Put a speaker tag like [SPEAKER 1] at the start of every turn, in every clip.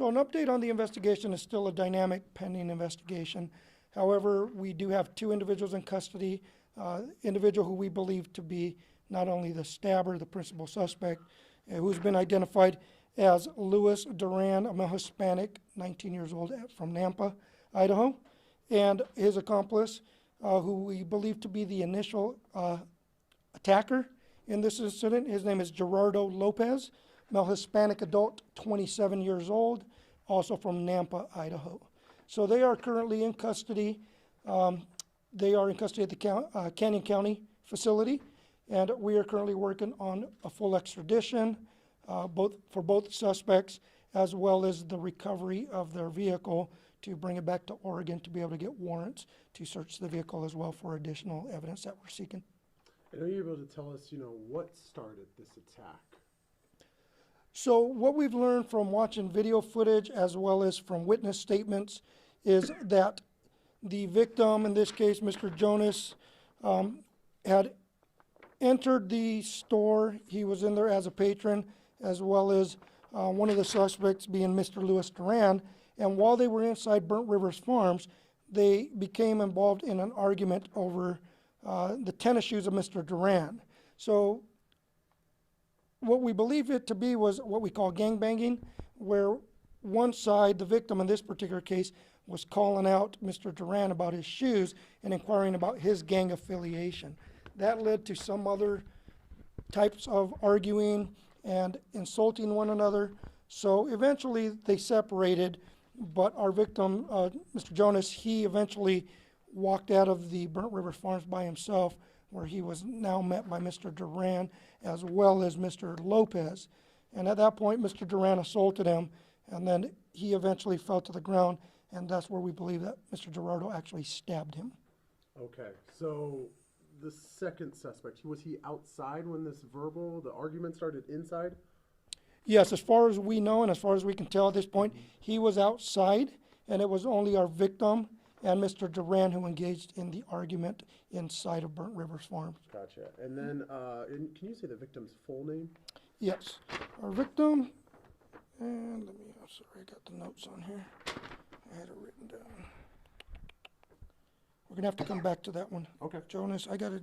[SPEAKER 1] So an update on the investigation is still a dynamic pending investigation. However, we do have two individuals in custody, individual who we believe to be not only the stabber, the principal suspect, who's been identified as Louis Duran, a male Hispanic, 19 years old, from Nampa, Idaho, and his accomplice, who we believe to be the initial attacker in this incident. His name is Gerardo Lopez, male Hispanic adult, 27 years old, also from Nampa, Idaho. So they are currently in custody. They are in custody at the Canyon County facility, and we are currently working on a full extradition for both suspects, as well as the recovery of their vehicle to bring it back to Oregon to be able to get warrants to search the vehicle as well for additional evidence that we're seeking.
[SPEAKER 2] And are you able to tell us, what started this attack?
[SPEAKER 1] So what we've learned from watching video footage as well as from witness statements is that the victim, in this case, Mr. Jonas, had entered the store. He was in there as a patron, as well as one of the suspects being Mr. Louis Duran. And while they were inside Burnt Rivers Farms, they became involved in an argument over the tennis shoes of Mr. Duran. So what we believe it to be was what we call gangbanging, where one side, the victim in this particular case, was calling out Mr. Duran about his shoes and inquiring about his gang affiliation. That led to some other types of arguing and insulting one another. So eventually they separated, but our victim, Mr. Jonas, he eventually walked out of the Burnt Rivers Farms by himself, where he was now met by Mr. Duran as well as Mr. Lopez. And at that point, Mr. Duran assaulted him, and then he eventually fell to the ground, and that's where we believe that Mr. Gerardo actually stabbed him.
[SPEAKER 2] Okay, so the second suspect, was he outside when the argument started inside?
[SPEAKER 1] Yes, as far as we know and as far as we can tell at this point, he was outside, and it was only our victim and Mr. Duran who engaged in the argument inside of Burnt Rivers Farms.
[SPEAKER 2] Gotcha. And then, can you say the victim's full name?
[SPEAKER 1] Yes. Our victim, and sorry, I got the notes on here. I had it written down. We're going to have to come back to that one.
[SPEAKER 2] Okay.
[SPEAKER 1] Jonas, I had it,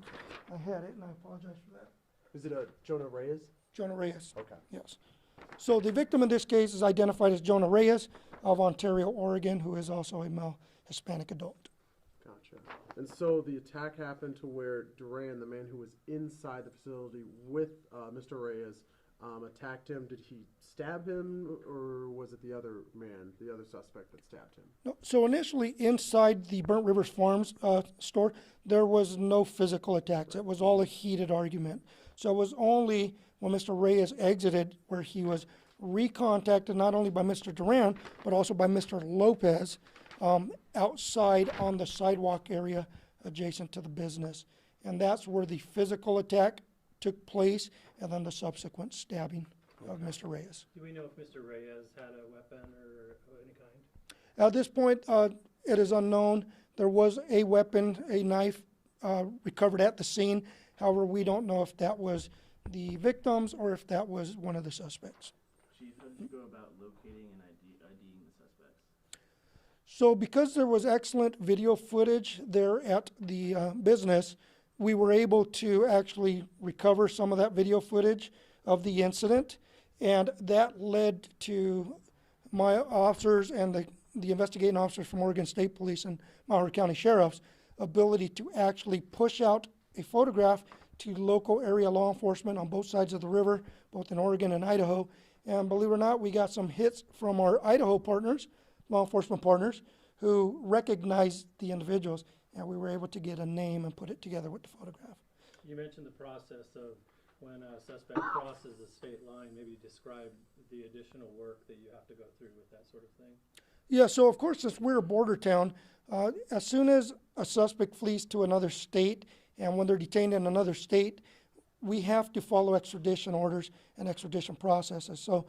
[SPEAKER 1] and I apologize for that.
[SPEAKER 2] Is it Jonah Reyes?
[SPEAKER 1] Jonah Reyes.
[SPEAKER 2] Okay.
[SPEAKER 1] Yes. So the victim in this case is identified as Jonah Reyes of Ontario, Oregon, who is also a male Hispanic adult.
[SPEAKER 2] Gotcha. And so the attack happened to where Duran, the man who was inside the facility with Mr. Reyes, attacked him. Did he stab him, or was it the other man, the other suspect that stabbed him?
[SPEAKER 1] No, so initially inside the Burnt Rivers Farms store, there was no physical attacks. It was all a heated argument. So it was only when Mr. Reyes exited where he was recontacted not only by Mr. Duran, but also by Mr. Lopez outside on the sidewalk area adjacent to the business. And that's where the physical attack took place, and then the subsequent stabbing of Mr. Reyes.
[SPEAKER 3] Do we know if Mr. Reyes had a weapon or of any kind?
[SPEAKER 1] At this point, it is unknown. There was a weapon, a knife, recovered at the scene. However, we don't know if that was the victim's or if that was one of the suspects.
[SPEAKER 4] Chief, how did you go about locating and IDing the suspects?
[SPEAKER 1] So because there was excellent video footage there at the business, we were able to actually recover some of that video footage of the incident, and that led to my officers and the investigating officers from Oregon State Police and Malheur County Sheriff's ability to actually push out a photograph to local area law enforcement on both sides of the river, both in Oregon and Idaho. And believe it or not, we got some hits from our Idaho partners, law enforcement partners, who recognized the individuals, and we were able to get a name and put it together with the photograph.
[SPEAKER 3] You mentioned the process of when a suspect crosses the state line. Maybe describe the additional work that you have to go through with that sort of thing.
[SPEAKER 1] Yeah, so of course, since we're a border town, as soon as a suspect flees to another state, and when they're detained in another state, we have to follow extradition orders and extradition processes. So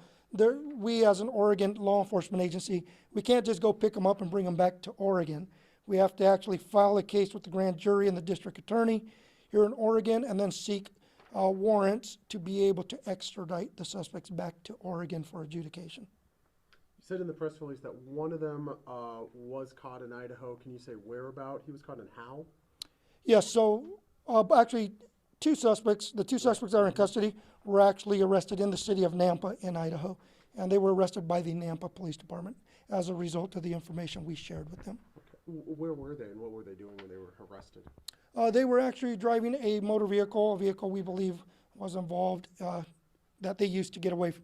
[SPEAKER 1] we as an Oregon law enforcement agency, we can't just go pick them up and bring them back to Oregon. We have to actually file a case with the grand jury and the district attorney here in Oregon, and then seek warrants to be able to extradite the suspects back to Oregon for adjudication.
[SPEAKER 2] You said in the press release that one of them was caught in Idaho. Can you say whereabout he was caught and how?
[SPEAKER 1] Yes, so actually, two suspects, the two suspects that are in custody were actually arrested in the city of Nampa in Idaho, and they were arrested by the Nampa Police Department as a result of the information we shared with them.
[SPEAKER 2] Okay. Where were they and what were they doing when they were arrested?
[SPEAKER 1] They were actually driving a motor vehicle, a vehicle we believe was involved, that they used to get away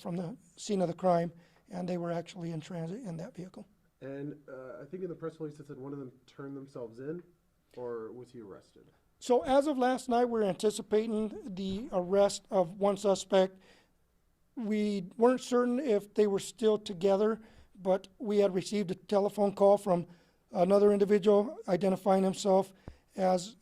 [SPEAKER 1] from the scene of the crime, and they were actually in transit in that vehicle.
[SPEAKER 2] And I think in the press release it said one of them turned themselves in, or was he arrested?
[SPEAKER 1] So as of last night, we're anticipating the arrest of one suspect. We weren't certain if they were still together, but we had received a telephone call from another individual identifying himself as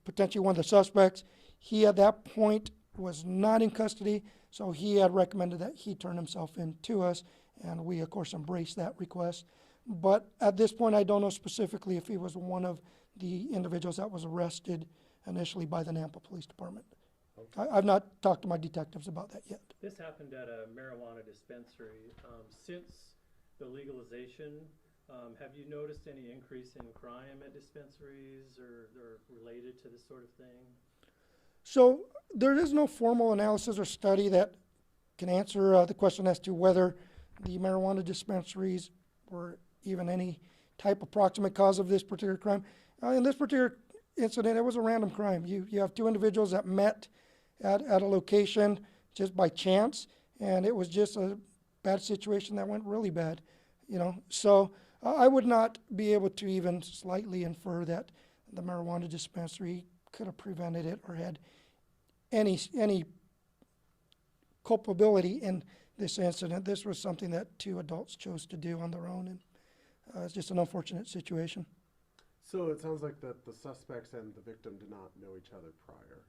[SPEAKER 1] potentially one of the suspects. He at that point was not in custody, so he had recommended that he turn himself in to us, and we of course embraced that request. But at this point, I don't know specifically if he was one of the individuals that was arrested initially by the Nampa Police Department. I've not talked to my detectives about that yet.
[SPEAKER 3] This happened at a marijuana dispensary. Since the legalization, have you noticed any increase in crime at dispensaries or related to this sort of thing?
[SPEAKER 1] So there is no formal analysis or study that can answer the question as to whether the marijuana dispensaries were even any type of proximate cause of this particular crime. In this particular incident, it was a random crime. You have two individuals that met at a location just by chance, and it was just a bad situation that went really bad, you know. So I would not be able to even slightly infer that the marijuana dispensary could have prevented it or had any culpability in this incident. This was something that two adults chose to do on their own, and it's just an unfortunate situation.
[SPEAKER 2] So it sounds like that the suspects and the victim did not know each other prior.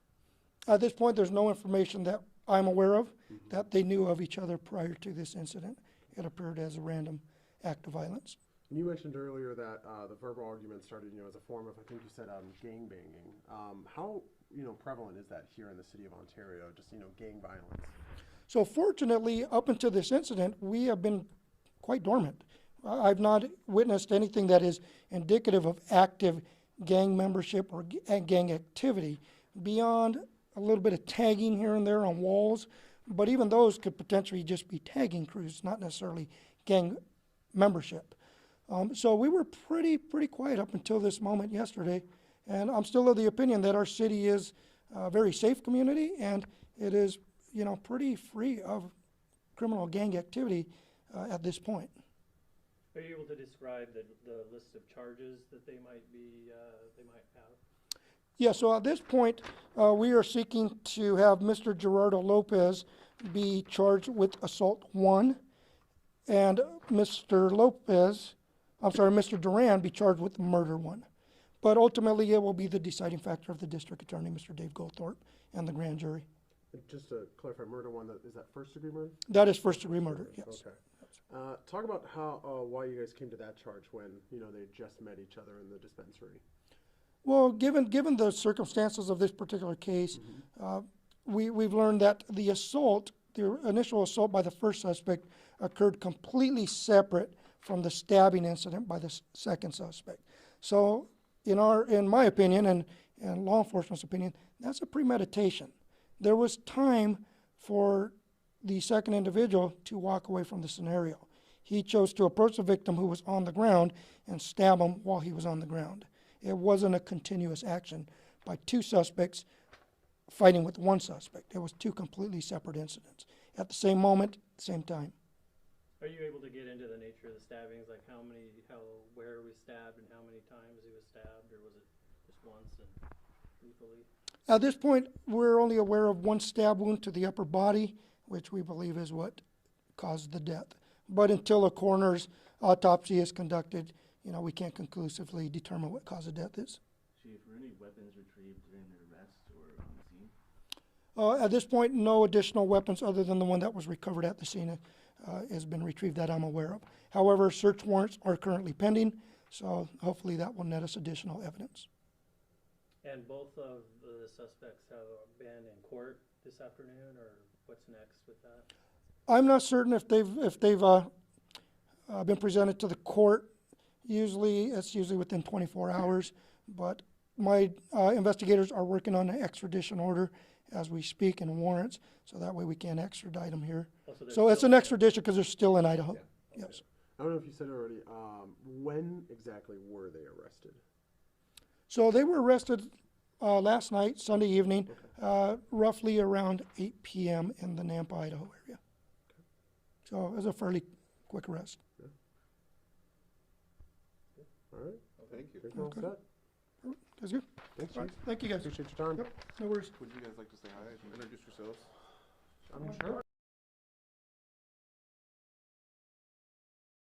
[SPEAKER 1] At this point, there's no information that I'm aware of that they knew of each other prior to this incident. It appeared as a random act of violence.
[SPEAKER 2] And you mentioned earlier that the verbal argument started, as a form of, I think you said, gang banging. How, prevalent is that here in the city of Ontario, just, gang violence?
[SPEAKER 1] So fortunately, up until this incident, we have been quite dormant. I've not witnessed anything that is indicative of active gang membership or gang activity beyond a little bit of tagging here and there on walls, but even those could potentially just be tagging crews, not necessarily gang membership. So we were pretty quiet up until this moment yesterday, and I'm still of the opinion that our city is a very safe community, and it is, pretty free of criminal gang activity at this point.
[SPEAKER 3] Are you able to describe the list of charges that they might have?
[SPEAKER 1] Yeah, so at this point, we are seeking to have Mr. Gerardo Lopez be charged with assault 1, and Mr. Duran be charged with murder 1. But ultimately, it will be the deciding factor of the district attorney, Mr. Dave Goldthorpe, and the grand jury.
[SPEAKER 2] And just to clarify, murder 1, is that first degree murder?
[SPEAKER 1] That is first degree murder, yes.
[SPEAKER 2] Okay. Talk about why you guys came to that charge when, they just met each other in the dispensary.
[SPEAKER 1] Well, given the circumstances of this particular case, we've learned that the initial assault by the first suspect occurred completely separate from the stabbing incident by the second suspect. So in my opinion and law enforcement's opinion, that's a premeditation. There was time for the second individual to walk away from the scenario. He chose to approach the victim who was on the ground and stab him while he was on the ground. It wasn't a continuous action by two suspects fighting with one suspect. It was two completely separate incidents at the same moment, same time.
[SPEAKER 3] Are you able to get into the nature of the stabbings, like where he was stabbed and how many times he was stabbed, or was it just once and briefly?
[SPEAKER 1] At this point, we're only aware of one stab wound to the upper body, which we believe is what caused the death. But until a coroner's autopsy is conducted, we can't conclusively determine what cause of death is.
[SPEAKER 4] Chief, were any weapons retrieved during the arrest or on the scene?
[SPEAKER 1] At this point, no additional weapons other than the one that was recovered at the scene has been retrieved that I'm aware of. However, search warrants are currently pending, so hopefully that will net us additional evidence.
[SPEAKER 3] And both of the suspects have been in court this afternoon, or what's next with that?
[SPEAKER 1] I'm not certain if they've been presented to the court. It's usually within 24 hours, but my investigators are working on an extradition order as we speak and warrants, so that way we can extradite them here.
[SPEAKER 3] Oh, they're
[SPEAKER 1] So it's
[SPEAKER 3] still
[SPEAKER 1] an
[SPEAKER 3] there.
[SPEAKER 1] extradition because they're still in Idaho. Yes.
[SPEAKER 2] I don't know if you said it already. When exactly were they arrested?
[SPEAKER 1] So they were arrested last night, Sunday evening, roughly around 8 p.m. in the Nampa, Idaho area. So it was a fairly quick arrest.
[SPEAKER 2] All right.
[SPEAKER 5] Thank you.
[SPEAKER 2] Think we're all set.
[SPEAKER 1] That's good.
[SPEAKER 2] Thanks,
[SPEAKER 1] All right.
[SPEAKER 2] Chief.
[SPEAKER 1] Thank you guys.
[SPEAKER 2] Appreciate your time.
[SPEAKER 1] Yep. No worries.
[SPEAKER 5] Would you guys like to say hi, introduce yourselves?
[SPEAKER 2] I'm sure.